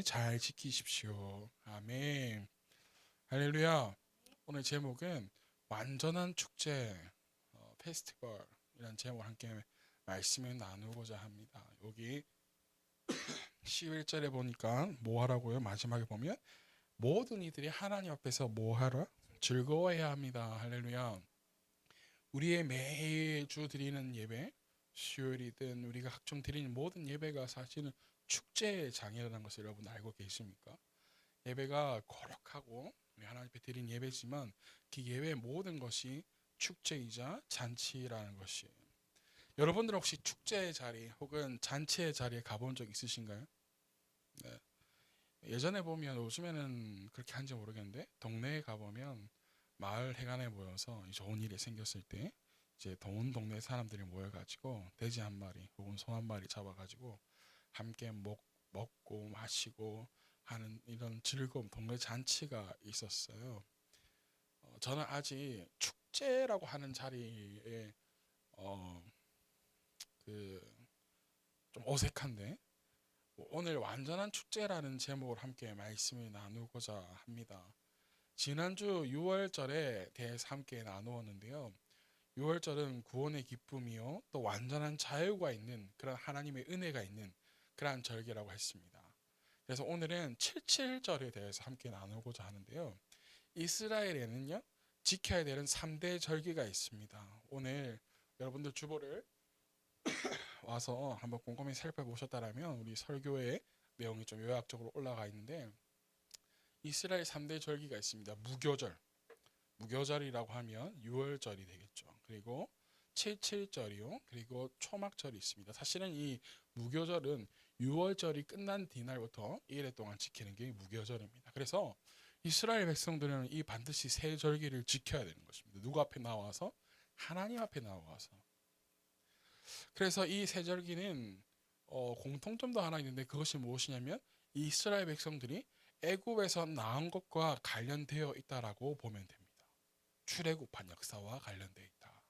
잘 지키십시오. 아멘. 할렐루야. 오늘 제목은 완전한 축제 페스티벌이라는 제목을 함께 말씀을 나누고자 합니다. 여기 11절에 보니까 뭐 하라고요? 마지막에 보면 모든 이들이 하나님 앞에서 뭐 하라? 즐거워해야 합니다. 할렐루야. 우리의 매주 드리는 예배, 수요일이든 우리가 각종 드리는 모든 예배가 사실은 축제의 장이라는 것을 여러분 알고 계십니까? 예배가 거룩하고 우리 하나님 앞에 드린 예배지만 그 예배의 모든 것이 축제이자 잔치라는 것이에요. 여러분들 혹시 축제의 자리 혹은 잔치의 자리에 가본 적 있으신가요? 네. 예전에 보면 요즘에는 그렇게 한지 모르겠는데 동네에 가보면 마을 회관에 모여서 좋은 일이 생겼을 때 이제 온 동네 사람들이 모여가지고 돼지 한 마리 혹은 소 한 마리 잡아가지고 함께 먹고 마시고 하는 이런 즐거움, 동네 잔치가 있었어요. 저는 아직 축제라고 하는 자리에 어, 좀 어색한데 오늘 완전한 축제라는 제목을 함께 말씀을 나누고자 합니다. 지난주 6월절에 대해서 함께 나누었는데요. 6월절은 구원의 기쁨이요 또 완전한 자유가 있는 그런 하나님의 은혜가 있는 그러한 절기라고 했습니다. 그래서 오늘은 77절에 대해서 함께 나누고자 하는데요. 이스라엘에는요 지켜야 되는 3대 절기가 있습니다. 오늘 여러분들 주보를 와서 한번 꼼꼼히 살펴보셨다면 우리 설교의 내용이 좀 요약적으로 올라가 있는데 이스라엘 3대 절기가 있습니다. 무교절이라고 하면 6월절이 되겠죠. 그리고 77절이요. 그리고 초막절이 있습니다. 사실은 이 무교절은 6월절이 끝난 뒤날부터 1일 동안 지키는 게 무교절입니다. 그래서 이스라엘 백성들은 이 반드시 세 절기를 지켜야 되는 것입니다. 누구 앞에 나와서? 하나님 앞에 나와서. 그래서 이 세 절기는 공통점도 하나 있는데 그것이 무엇이냐면 이스라엘 백성들이 애굽에서 나온 것과 관련되어 있다라고 보면 됩니다. 출애굽한 역사와 관련되어 있다.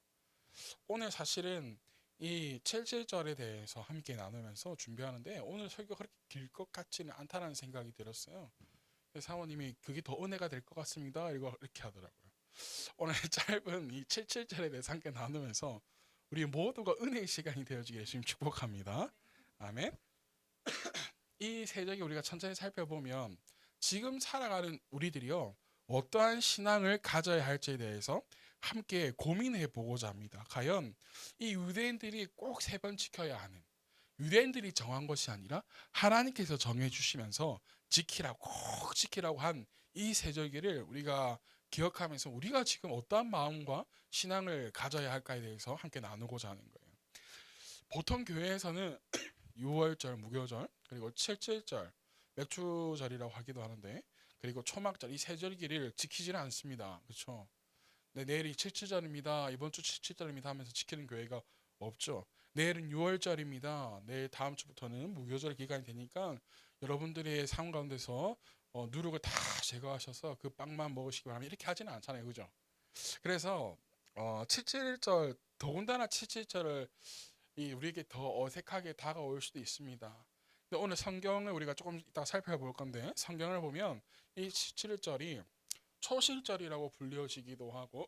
오늘 사실은 이 77절에 대해서 함께 나누면서 준비하는데 오늘 설교가 그렇게 길 것 같지는 않다는 생각이 들었어요. 그래서 사모님이 그게 더 은혜가 될 것 같습니다. 이렇게 하더라고요. 오늘 짧은 이 77절에 대해서 함께 나누면서 우리 모두가 은혜의 시간이 되어지기를 지금 축복합니다. 아멘. 이 세적이 우리가 천천히 살펴보면 지금 살아가는 우리들이요 어떠한 신앙을 가져야 할지에 대해서 함께 고민해 보고자 합니다. 과연 이 유대인들이 꼭 세 번 지켜야 하는 유대인들이 정한 것이 아니라 하나님께서 정해 주시면서 지키라고 꼭 지키라고 한 이 세절기를 우리가 기억하면서 우리가 지금 어떠한 마음과 신앙을 가져야 할까에 대해서 함께 나누고자 하는 거예요. 보통 교회에서는 6월절 무교절 그리고 77절 맥주절이라고 하기도 하는데 그리고 초막절 이 세 절기를 지키지는 않습니다. 그렇죠? 네, 내일이 77절입니다. 이번 주 77절입니다 하면서 지키는 교회가 없죠. 내일은 6월절입니다. 내일 다음 주부터는 무교절 기간이 되니까 여러분들의 삶 가운데서 누룩을 다 제거하셔서 그 빵만 먹으시기 바랍니다. 이렇게 하지는 않잖아요. 그죠? 그래서 77절 더군다나 77절을 우리에게 더 어색하게 다가올 수도 있습니다. 근데 오늘 성경을 우리가 조금 이따 살펴볼 건데 성경을 보면 이 77절이 초실절이라고 불려지기도 하고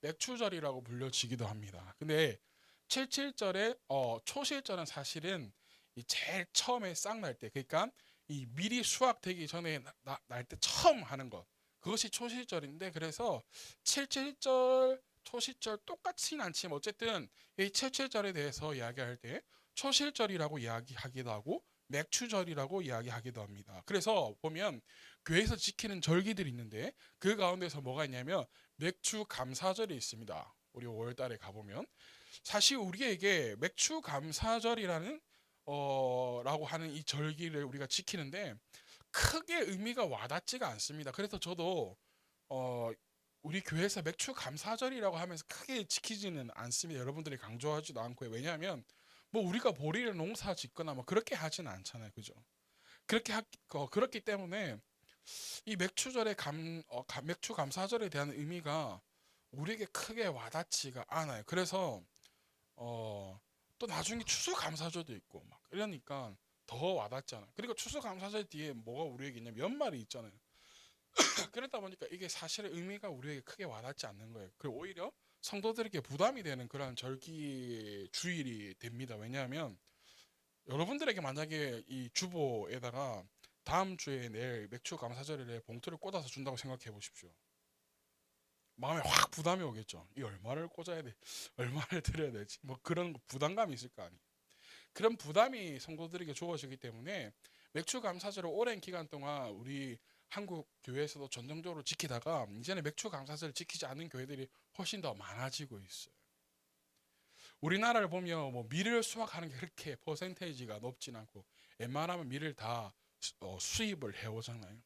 맥추절이라고 불려지기도 합니다. 근데 77절의 초실절은 사실은 이 제일 처음에 싹 날 때, 그러니까 이 미리 수확되기 전에 날 때 처음 하는 것, 그것이 초실절인데 그래서 77절 초실절 똑같진 않지만 어쨌든 이 77절에 대해서 이야기할 때 초실절이라고 이야기하기도 하고 맥추절이라고 이야기하기도 합니다. 그래서 보면 교회에서 지키는 절기들이 있는데 그 가운데서 뭐가 있냐면 맥주 감사절이 있습니다. 우리 5월달에 가보면 사실 우리에게 맥주 감사절이라는 라고 하는 이 절기를 우리가 지키는데 크게 의미가 와닿지가 않습니다. 그래서 저도 어, 우리 교회에서 맥주 감사절이라고 하면서 크게 지키지는 않습니다. 여러분들이 강조하지도 않고요. 왜냐하면 뭐 우리가 보리를 농사 짓거나 뭐 그렇게 하지는 않잖아요. 그죠? 그렇기 때문에 이 맥주절의 맥주 감사절에 대한 의미가 우리에게 크게 와닿지가 않아요. 그래서 또 나중에 추수 감사절도 있고 막 이러니까 더 와닿잖아. 그리고 추수감사절 뒤에 뭐가 우리에게 있냐면 연말이 있잖아요. 그러다 보니까 이게 사실은 의미가 우리에게 크게 와닿지 않는 거예요. 그리고 오히려 성도들에게 부담이 되는 그런 절기 주일이 됩니다. 왜냐하면 여러분들에게 만약에 이 주보에다가 다음 주에 내일 맥주 감사절에 봉투를 꽂아서 준다고 생각해 보십시오. 마음에 확 부담이 오겠죠. 이 얼마를 꽂아야 돼? 얼마를 드려야 되지? 뭐 그런 부담감이 있을 거 아니에요. 그런 부담이 성도들에게 주어지기 때문에 맥주 감사절을 오랜 기간 동안 우리 한국 교회에서도 전통적으로 지키다가 이제는 맥주 감사절을 지키지 않는 교회들이 훨씬 더 많아지고 있어요. 우리나라를 보면 뭐 밀을 수확하는 게 그렇게 퍼센테이지가 높진 않고 웬만하면 밀을 다 수입을 해오잖아요.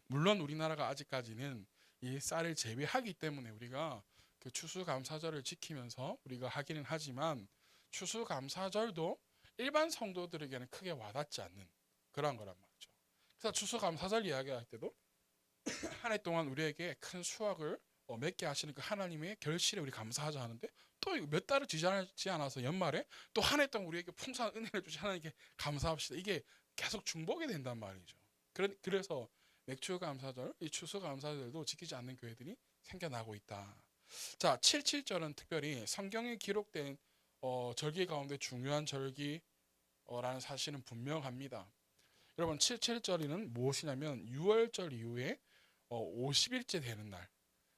물론 우리나라가 아직까지는 이 쌀을 재배하기 때문에 우리가 그 추수감사절을 지키면서 우리가 하기는 하지만 추수감사절도 일반 성도들에게는 크게 와닿지 않는 그런 거란 말이죠. 그래서 추수감사절 이야기할 때도 한 해 동안 우리에게 큰 수확을 맺게 하시는 그 하나님의 결실에 우리 감사하자 하는데 또 몇 달을 지나지 않아서 연말에 또 한 해 동안 우리에게 풍성한 은혜를 주신 하나님께 감사합시다. 이게 계속 중복이 된단 말이죠. 그래서 맥주 감사절, 이 추수 감사절도 지키지 않는 교회들이 생겨나고 있다. 자, 77절은 특별히 성경에 기록된 절기 가운데 중요한 절기라는 사실은 분명합니다. 여러분 77절에는 무엇이냐면 6월절 이후에 50일째 되는 날,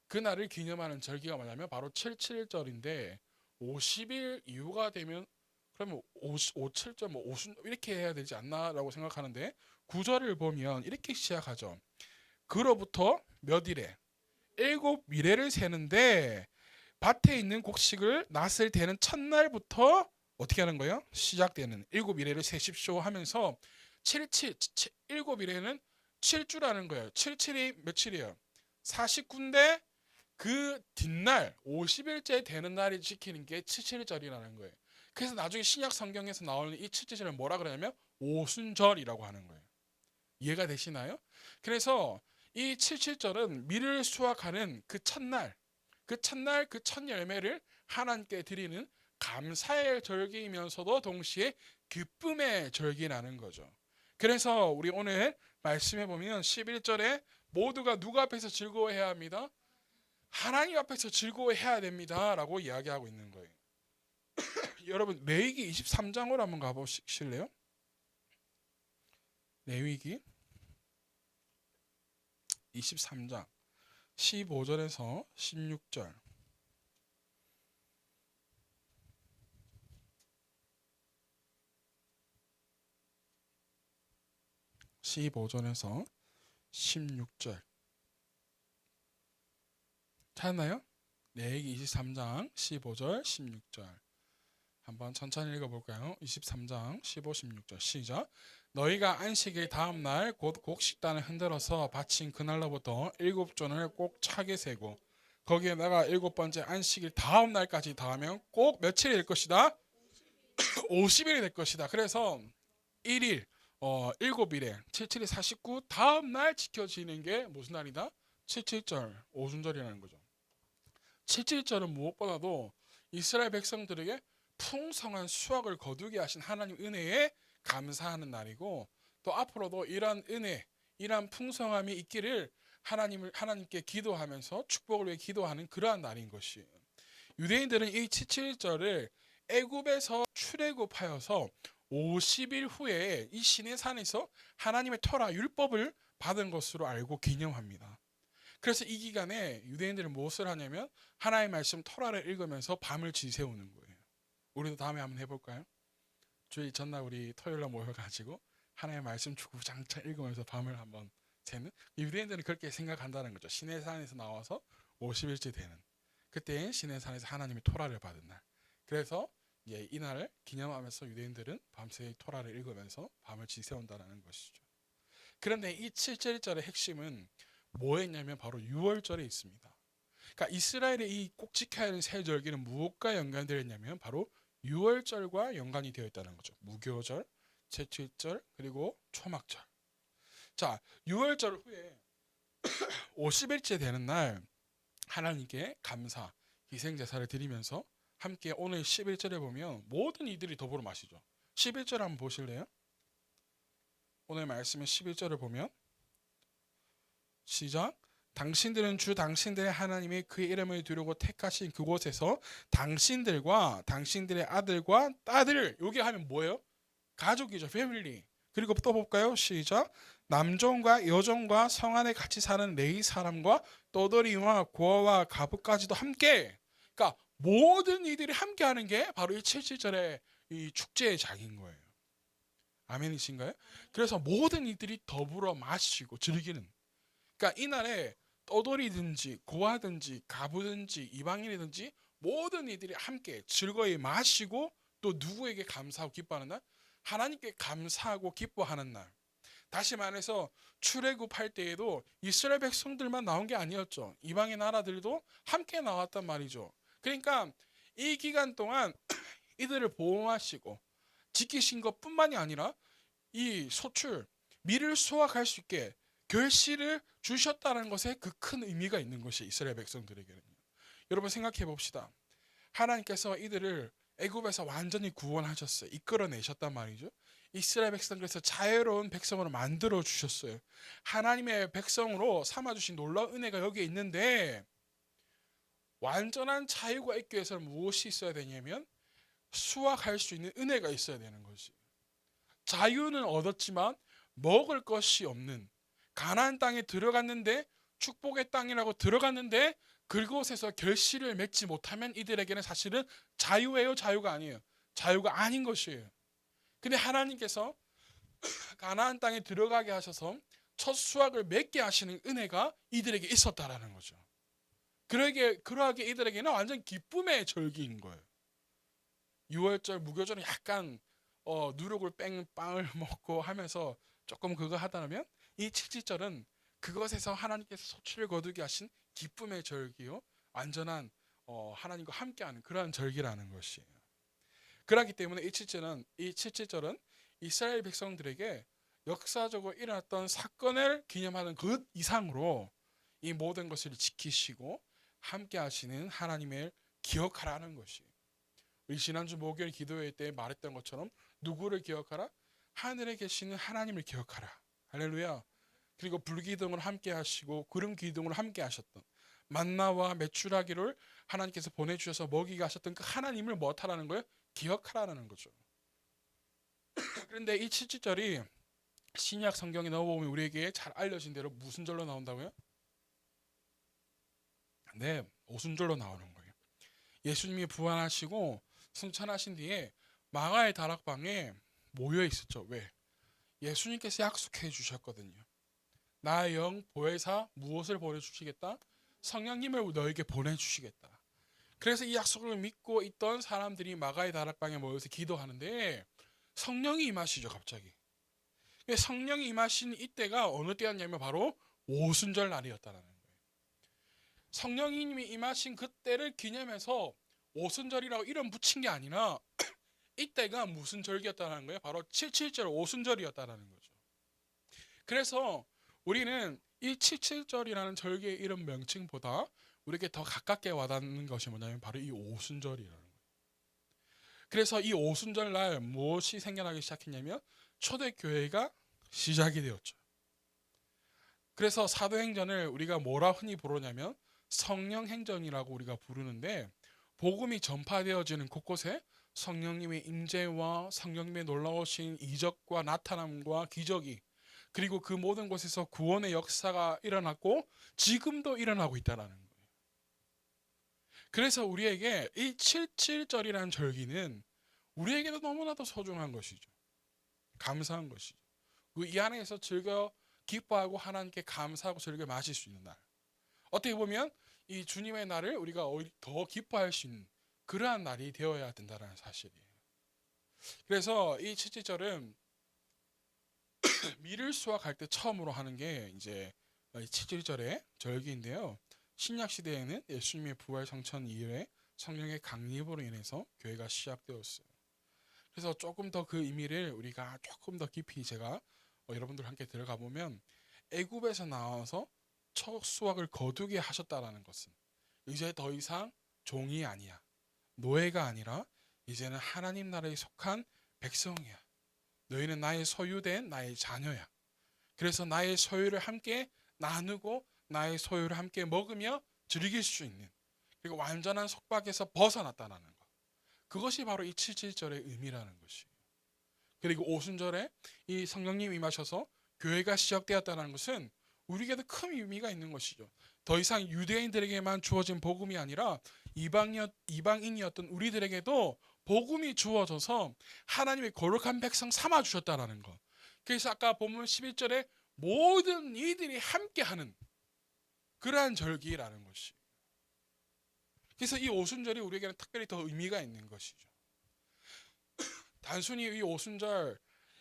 그 날을 기념하는 절기가 뭐냐면 바로 77절인데 50일 이후가 되면 그러면 57절 뭐 50 이렇게 해야 되지 않나라고 생각하는데 구절을 보면 이렇게 시작하죠. 그로부터 몇 일에 7일을 세는데 밭에 있는 곡식을 낫을 대는 첫날부터 어떻게 하는 거예요? 시작되는 7일을 세십시오 하면서 7일에는 7주라는 거예요. 77이 며칠이에요? 49인데 그 뒷날 50일째 되는 날이 지키는 게 77절이라는 거예요. 그래서 나중에 신약 성경에서 나오는 이 77절을 뭐라 그러냐면 오순절이라고 하는 거예요. 이해가 되시나요? 그래서 이 77절은 밀을 수확하는 그 첫날 그 첫 열매를 하나님께 드리는 감사의 절기이면서도 동시에 기쁨의 절기라는 거죠. 그래서 우리 오늘 말씀해 보면 11절에 모두가 누구 앞에서 즐거워해야 합니다? 하나님 앞에서 즐거워해야 됩니다 라고 이야기하고 있는 거예요. 여러분 레위기 23장으로 한번 가보실래요? 레위기 23장 15절에서 16절 15절에서 16절 찾나요? 레위기 23장 15절 16절 한번 천천히 읽어볼까요? 23장 15, 16절 시작. 너희가 안식일 다음 날 곧 곡식단을 흔들어서 바친 그날로부터 7조를 꼭 차게 세고 거기에다가 7번째 안식일 다음 날까지 더하면 꼭 며칠이 될 것이다? 50일이 될 것이다. 그래서 1일 7일에 77이 49 다음 날 지켜지는 게 무슨 날이다? 77절 오순절이라는 거죠. 77절은 무엇보다도 이스라엘 백성들에게 풍성한 수확을 거두게 하신 하나님 은혜에 감사하는 날이고 또 앞으로도 이러한 은혜, 이러한 풍성함이 있기를 하나님께 기도하면서 축복을 위해 기도하는 그러한 날인 것이에요. 유대인들은 이 77절을 애굽에서 출애굽하여서 50일 후에 이 시내산에서 하나님의 터라 율법을 받은 것으로 알고 기념합니다. 그래서 이 기간에 유대인들은 무엇을 하냐면 하나님의 말씀 터라를 읽으면서 밤을 지새우는 거예요. 우리도 다음에 한번 해볼까요? 주일 전날 우리 토요일날 모여가지고 하나님의 말씀 주구장창 읽으면서 밤을 한번 새는 유대인들은 그렇게 생각한다는 거죠. 시내산에서 나와서 50일째 되는 그때 시내산에서 하나님의 토라를 받은 날. 그래서 이 날을 기념하면서 유대인들은 밤새 토라를 읽으면서 밤을 지새운다는 것이죠. 그런데 이 7절의 핵심은 뭐였냐면 바로 6월절에 있습니다. 그러니까 이스라엘의 이 꼭 지켜야 하는 세 절기는 무엇과 연관되어 있냐면 바로 6월절과 연관이 되어 있다는 거죠. 무교절, 채칠절, 그리고 초막절. 자, 6월절 후에 50일째 되는 날 하나님께 감사, 희생제사를 드리면서 함께 오늘 11절에 보면 모든 이들이 더불어 마시죠. 11절 한번 보실래요? 오늘 말씀의 11절을 보면 시작. 당신들은 주 당신들의 하나님이 그의 이름을 두려고 택하신 그곳에서 당신들과 당신들의 아들과 딸을, 여기 하면 뭐예요? 가족이죠. 패밀리. 그리고 또 볼까요? 시작. 남종과 여종과 성 안에 같이 사는 레위 사람과 떠돌이와 고아와 가부까지도 함께. 그러니까 모든 이들이 함께 하는 게 바로 이 77절의 이 축제의 장인 거예요. 아멘이신가요? 그래서 모든 이들이 더불어 마시고 즐기는. 그러니까 이날에 떠돌이든지 고아든지 가부든지 이방인이든지 모든 이들이 함께 즐거이 마시고 또 누구에게 감사하고 기뻐하는 날? 하나님께 감사하고 기뻐하는 날. 다시 말해서 출애굽할 때에도 이스라엘 백성들만 나온 게 아니었죠. 이방의 나라들도 함께 나왔단 말이죠. 그러니까 이 기간 동안 이들을 보호하시고 지키신 것뿐만이 아니라 이 소출, 밀을 수확할 수 있게 결실을 주셨다는 것에 그 큰 의미가 있는 것이 이스라엘 백성들에게는요. 여러분 생각해 봅시다. 하나님께서 이들을 애굽에서 완전히 구원하셨어요. 이끌어내셨단 말이죠. 이스라엘 백성들에서 자유로운 백성으로 만들어 주셨어요. 하나님의 백성으로 삼아주신 놀라운 은혜가 여기에 있는데, 완전한 자유가 있기 위해서는 무엇이 있어야 되냐면 수확할 수 있는 은혜가 있어야 되는 거지. 자유는 얻었지만 먹을 것이 없는, 가나안 땅에 들어갔는데, 축복의 땅이라고 들어갔는데 그곳에서 결실을 맺지 못하면 이들에게는 사실은 자유예요, 자유가 아니에요? 자유가 아닌 것이에요. 근데 하나님께서 가나안 땅에 들어가게 하셔서 첫 수확을 맺게 하시는 은혜가 이들에게 있었다라는 거죠. 그러하게 이들에게는 완전 기쁨의 절기인 거예요. 6월절 무교절은 약간 누룩을 빵을 먹고 하면서 조금 그거 하다면, 이 칠칠절은 그것에서 하나님께서 소출을 거두게 하신 기쁨의 절기요, 완전한 하나님과 함께하는 그러한 절기라는 것이에요. 그렇기 때문에 이 칠칠절은 이스라엘 백성들에게 역사적으로 일어났던 사건을 기념하는 그 이상으로 이 모든 것을 지키시고 함께하시는 하나님을 기억하라는 것이에요. 우리 지난주 목요일 기도회 때 말했던 것처럼 누구를 기억하라? 하늘에 계시는 하나님을 기억하라. 할렐루야. 그리고 불기둥을 함께 하시고 구름 기둥을 함께 하셨던, 만나와 메추라기를 하나님께서 보내주셔서 먹이게 하셨던 그 하나님을 뭐하라는 거예요? 기억하라는 거죠. 그런데 이 7절이 신약 성경에 넣어보면 우리에게 잘 알려진 대로 무슨 절로 나온다고요? 네, 오순절로 나오는 거예요. 예수님이 부활하시고 승천하신 뒤에 마가의 다락방에 모여 있었죠. 왜? 예수님께서 약속해 주셨거든요. 나의 영 보혜사 무엇을 보내주시겠다? 성령님을 너에게 보내주시겠다. 그래서 이 약속을 믿고 있던 사람들이 마가의 다락방에 모여서 기도하는데 성령이 임하시죠. 갑자기. 성령이 임하신 이때가 어느 때였냐면 바로 오순절 날이었다는 거예요. 성령님이 임하신 그때를 기념해서 오순절이라고 이름 붙인 게 아니라 이때가 무슨 절기였다는 거예요? 바로 77절 오순절이었다는 거죠. 그래서 우리는 이 77절이라는 절기의 이름 명칭보다 우리에게 더 가깝게 와닿는 것이 뭐냐면 바로 이 오순절이라는 거예요. 그래서 이 오순절 날 무엇이 생겨나기 시작했냐면 초대교회가 시작이 되었죠. 그래서 사도행전을 우리가 뭐라 흔히 부르냐면 성령행전이라고 우리가 부르는데, 복음이 전파되어지는 곳곳에 성령님의 임재와 성령님의 놀라우신 이적과 나타남과 기적이, 그리고 그 모든 곳에서 구원의 역사가 일어났고 지금도 일어나고 있다는 거예요. 그래서 우리에게 이 77절이라는 절기는 우리에게도 너무나도 소중한 것이죠. 감사한 것이죠. 이 안에서 즐겨 기뻐하고 하나님께 감사하고 즐겨 마실 수 있는 날, 어떻게 보면 이 주님의 날을 우리가 더 기뻐할 수 있는 그러한 날이 되어야 된다는 사실이에요. 그래서 이 77절은 밀을 수확할 때 처음으로 하는 게 이제 7절의 절기인데요. 신약 시대에는 예수님의 부활 성천 이후에 성령의 강림으로 인해서 교회가 시작되었어요. 그래서 조금 더 그 의미를 우리가 조금 더 깊이 제가 여러분들 함께 들어가 보면, 애굽에서 나와서 첫 수확을 거두게 하셨다라는 것은 이제 더 이상 종이 아니야, 노예가 아니라 이제는 하나님 나라에 속한 백성이야. 너희는 나의 소유된 나의 자녀야. 그래서 나의 소유를 함께 나누고 나의 소유를 함께 먹으며 즐길 수 있는, 그리고 완전한 속박에서 벗어났다라는 것. 그것이 바로 이 77절의 의미라는 것이에요. 그리고 오순절에 이 성령님이 임하셔서 교회가 시작되었다는 것은 우리에게도 큰 의미가 있는 것이죠. 더 이상 유대인들에게만 주어진 복음이 아니라 이방인이었던 우리들에게도 복음이 주어져서 하나님의 거룩한 백성 삼아 주셨다라는 것. 그래서 아까 본문 11절에 모든 이들이 함께하는 그러한 절기라는 것이. 그래서 이 오순절이 우리에게는 특별히 더 의미가 있는 것이죠. 단순히 이 오순절,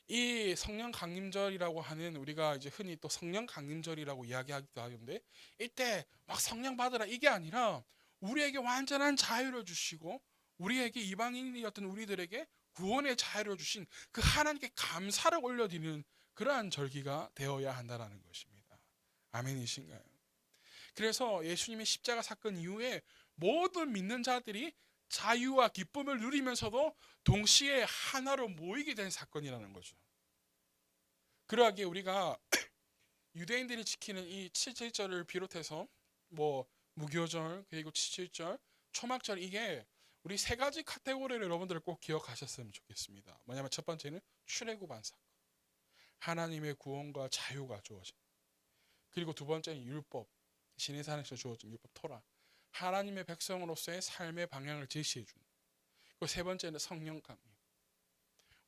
이 성령 강림절이라고 하는, 우리가 이제 흔히 또 성령 강림절이라고 이야기하기도 하는데, 이때 막 성령 받으라 이게 아니라 우리에게 완전한 자유를 주시고 우리에게, 이방인이었던 우리들에게 구원의 자유를 주신 그 하나님께 감사를 올려드리는 그러한 절기가 되어야 한다는 것입니다. 아멘이신가요? 그래서 예수님의 십자가 사건 이후에 모든 믿는 자들이 자유와 기쁨을 누리면서도 동시에 하나로 모이게 된 사건이라는 거죠. 그러하기에 우리가 유대인들이 지키는 이 77절을 비롯해서 뭐 무교절, 그리고 77절, 초막절, 이게 우리 세 가지 카테고리를 여러분들 꼭 기억하셨으면 좋겠습니다. 뭐냐면 첫 번째는 출애굽한 사건, 하나님의 구원과 자유가 주어진. 그리고 두 번째는 율법, 신의 산에서 주어진 율법 토라, 하나님의 백성으로서의 삶의 방향을 제시해 준. 그리고 세 번째는 성령 강림.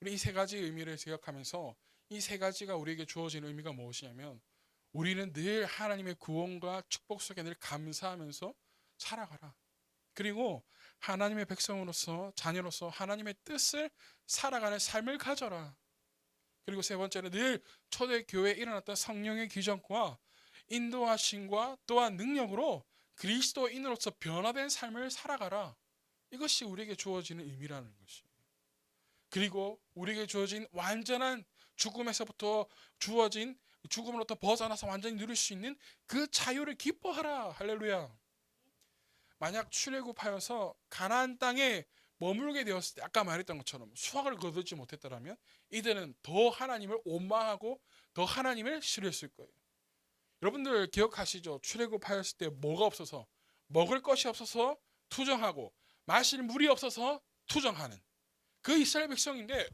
우리 이 세 가지 의미를 기억하면서 이 세 가지가 우리에게 주어진 의미가 무엇이냐면, 우리는 늘 하나님의 구원과 축복 속에 늘 감사하면서 살아가라. 그리고 하나님의 백성으로서, 자녀로서 하나님의 뜻을 살아가는 삶을 가져라. 그리고 세 번째는 늘 초대교회에 일어났던 성령의 기적과 인도하심과 또한 능력으로 그리스도인으로서 변화된 삶을 살아가라. 이것이 우리에게 주어지는 의미라는 것이에요. 그리고 우리에게 주어진 완전한 죽음에서부터 주어진, 죽음으로부터 벗어나서 완전히 누릴 수 있는 그 자유를 기뻐하라. 할렐루야. 만약 출애굽하여서 가나안 땅에 머물게 되었을 때 아까 말했던 것처럼 수확을 거두지 못했더라면 이들은 더 하나님을 원망하고 더 하나님을 싫어했을 거예요. 여러분들 기억하시죠? 출애굽하였을 때 뭐가 없어서, 먹을 것이 없어서 투정하고 마실 물이 없어서 투정하는 그 이스라엘 백성인데,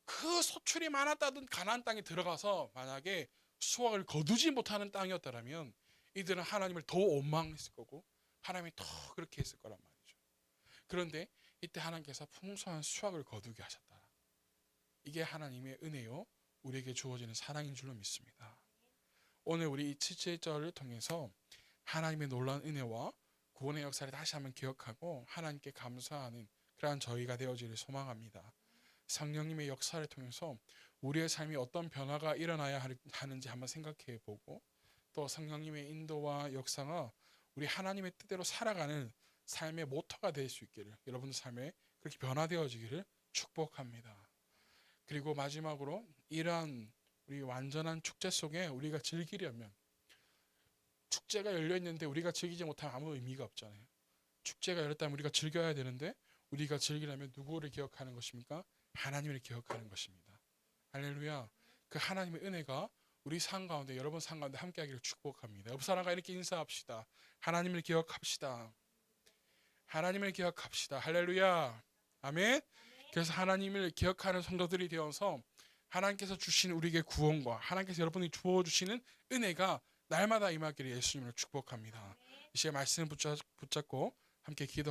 그 소출이 많았다던 가나안 땅에 들어가서 만약에 수확을 거두지 못하는 땅이었다면 이들은 하나님을 더 원망했을 거고 하나님이 더 그렇게 했을 거란 말이죠. 그런데 이때 하나님께서 풍성한 수확을 거두게 하셨다. 이게 하나님의 은혜요, 우리에게 주어지는 사랑인 줄로 믿습니다. 오늘 우리 이 77절을 통해서 하나님의 놀라운 은혜와 구원의 역사를 다시 한번 기억하고 하나님께 감사하는 그러한 저희가 되어지를 소망합니다. 성령님의 역사를 통해서 우리의 삶이 어떤 변화가 일어나야 하는지 한번 생각해 보고, 또 성령님의 인도와 역사가 우리 하나님의 뜻대로 살아가는 삶의 모토가 될 수 있기를, 여러분의 삶에 그렇게 변화되어지기를 축복합니다. 그리고 마지막으로 이러한 우리 완전한 축제 속에 우리가 즐기려면, 축제가 열려 있는데 우리가 즐기지 못하면 아무 의미가 없잖아요. 축제가 열렸다면 우리가 즐겨야 되는데, 우리가 즐기려면 누구를 기억하는 것입니까? 하나님을 기억하는 것입니다. 할렐루야. 그 하나님의 은혜가 우리 삶 가운데, 여러분 삶 가운데 함께하기를 축복합니다. 옆 사람과 이렇게 인사합시다. 하나님을 기억합시다. 하나님을 기억합시다. 할렐루야. 아멘. 그래서 하나님을 기억하는 성도들이 되어서 하나님께서 주신 우리에게 구원과 하나님께서 여러분이 주어주시는 은혜가 날마다 임하기를 예수님을 축복합니다. 이 시간 말씀 붙잡고 함께 기도합시다.